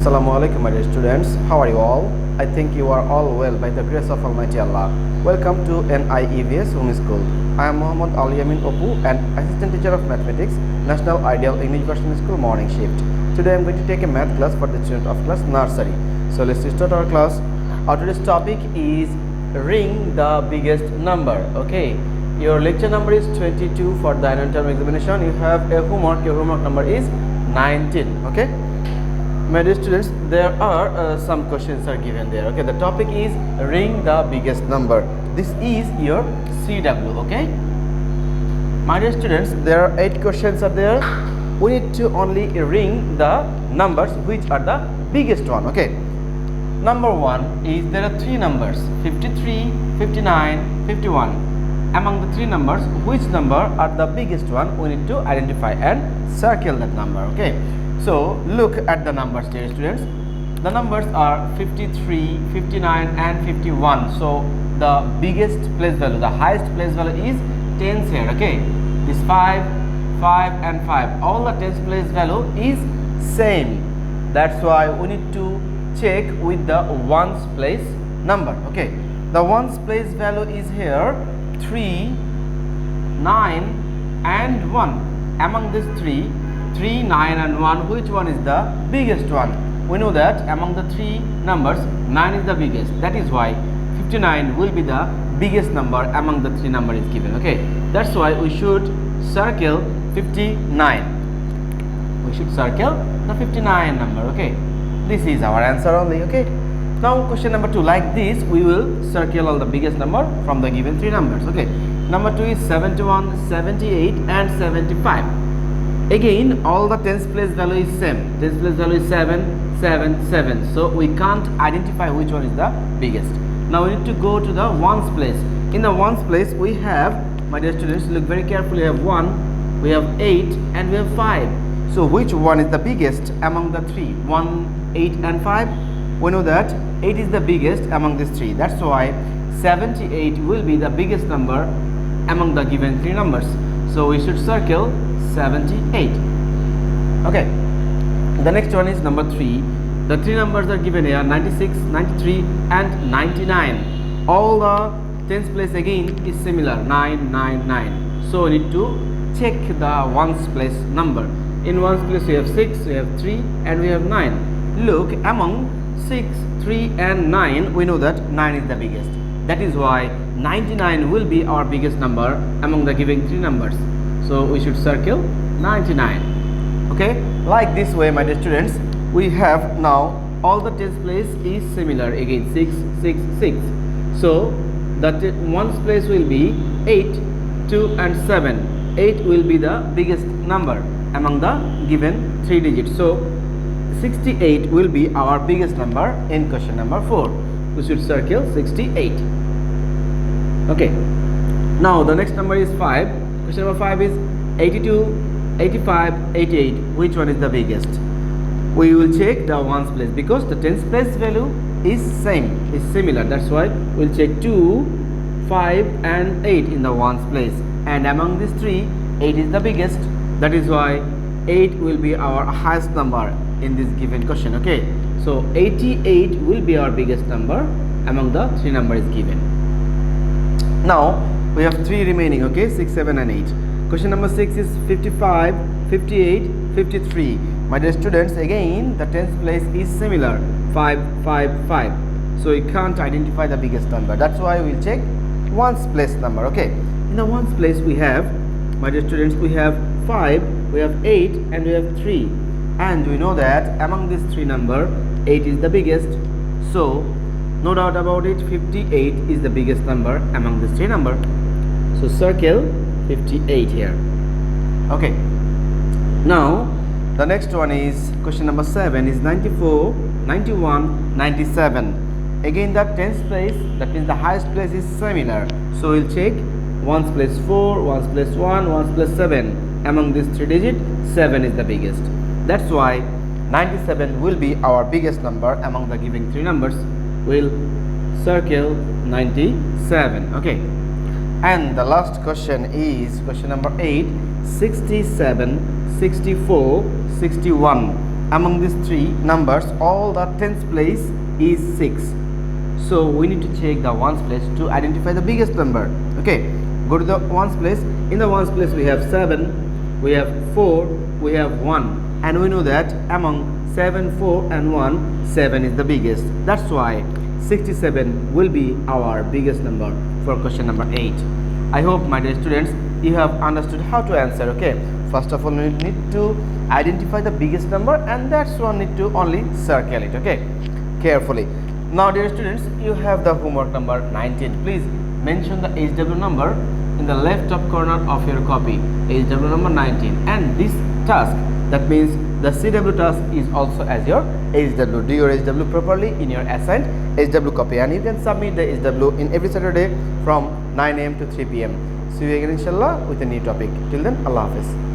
Assalamu alaikum, my dear students. How are you all? I think you are all well by the grace of Almighty Allah. Welcome to NIEVS Home School. I am Yamin Apu, and Assistant Teacher of Mathematics, National Ideal English Version School Morning Shift. Today I am going to take a math class for the student of class Nursery. So let's start our class. Our today's topic is ring the biggest number. Okay. Your lecture number is 22 for the annual term examination. You have a homework. Your homework number is 19. Okay. My dear students, there are some questions are given there. Okay, the topic is ring the biggest number. This is your CW. Okay, my dear students, there are 8 questions are there. We need to only ring the numbers which are the biggest one. Okay, number 1 is there are 3 numbers 53, 59, 51. Among the 3 numbers, which number are the biggest one? We need to identify and circle that number. Okay. So look at the numbers, dear students. The numbers are 53, 59 and 51. So the biggest place value, the highest place value is tens here. Okay, this 5, 5 and 5, all the tens place value is same. That's why we need to check with the ones place number. Okay, the ones place value is here 3, 9 and 1. Among these 3, 9 and 1, which one is the biggest one? We know that among the 3 numbers, 9 is the biggest. That is why 59 will be the biggest number among the 3 numbers is given. Okay, that's why we should circle 59. We should circle the 59 number. Okay, this is our answer only. Okay, now question number 2, like this we will circle all the biggest number from the given 3 numbers. Okay, number 2 is 71, 78 and 75. Again, all the tens place value is same. Tens place value is 7, 7, 7. So we can't identify which one is the biggest. Now we need to go to the ones place. In the ones place, we have, my dear students, look very carefully. We have 1, we have 8, and we have 5. So which one is the biggest among the 3? 1, 8, and 5. We know that 8 is the biggest among these 3. That's why 78 will be the biggest number among the given 3 numbers. So we should circle 78. Okay, the next one is number 3. The 3 numbers are given here 96, 93 and 99. All the tens place again is similar, 9, 9, 9. So we need to check the ones place number. In ones place we have 6, we have 3 and we have 9. Look, among 6, 3 and 9, we know that 9 is the biggest. That is why 99 will be our biggest number among the given 3 numbers. So we should circle 99. Okay, like this way, my dear students, we have now all the tens place is similar again, 6, 6, 6. So the ones place will be 8, 2 and 7. 8 will be the biggest number among the given 3 digits. So 68 will be our biggest number in question number 4. We should circle 68. Okay, now the next number is 5. Question number 5 is 82, 85, 88. Which one is the biggest? We will check the ones place because the tens place value is same, is similar. That's why we'll check 2, 5 and 8 in the ones place. And among these 3, 8 is the biggest. That is why 8 will be our highest number in this given question. Okay, so 88 will be our biggest number among the 3 numbers given. Now we have 3 remaining. Okay, 6, 7 and 8. Question number 6 is 55, 58, 53. My dear students, again the tens place is similar, 5, 5, 5. So you can't identify the biggest number. That's why we'll check ones place number. Okay, in the ones place we have, my dear students, we have 5, we have 8 and we have 3. And we know that among these 3 number, 8 is the biggest. So no doubt about it, 58 is the biggest number among these 3 number. So circle 58 here. Okay, now the next one is question number 7 is 94, 91, 97. Again the tens place, that means the highest place is similar. So we'll check ones place 4, ones place 1, ones place 7. Among these 3 digits, 7 is the biggest. That's why 97 will be our biggest number among the given 3 numbers. We'll circle 97. Okay, and the last question is question number 8, 67, 64, 61. among these three numbers, all the tens place is 6. So we need to check the ones place to identify the biggest number. Okay, go to the ones place. In the ones place we have 7, we have 4, we have 1, and we know that among 7, 4 and 1, 7 is the biggest. That's why 67 will be our biggest number for question number 8. I hope, my dear students, you have understood how to answer. Okay, first of all we need to identify the biggest number, and that's one need to only circle it, okay, carefully. Now dear students, you have the homework number 19. Please mention the HW number in the left top corner of your copy, HW number 19, and this task, that means the CW task, is also as your HW. Do your HW properly in your assigned HW copy, and you can submit the HW in every Saturday from 9 AM to 3 PM. See you again inshallah with a new topic. Till then, Allah Hafiz.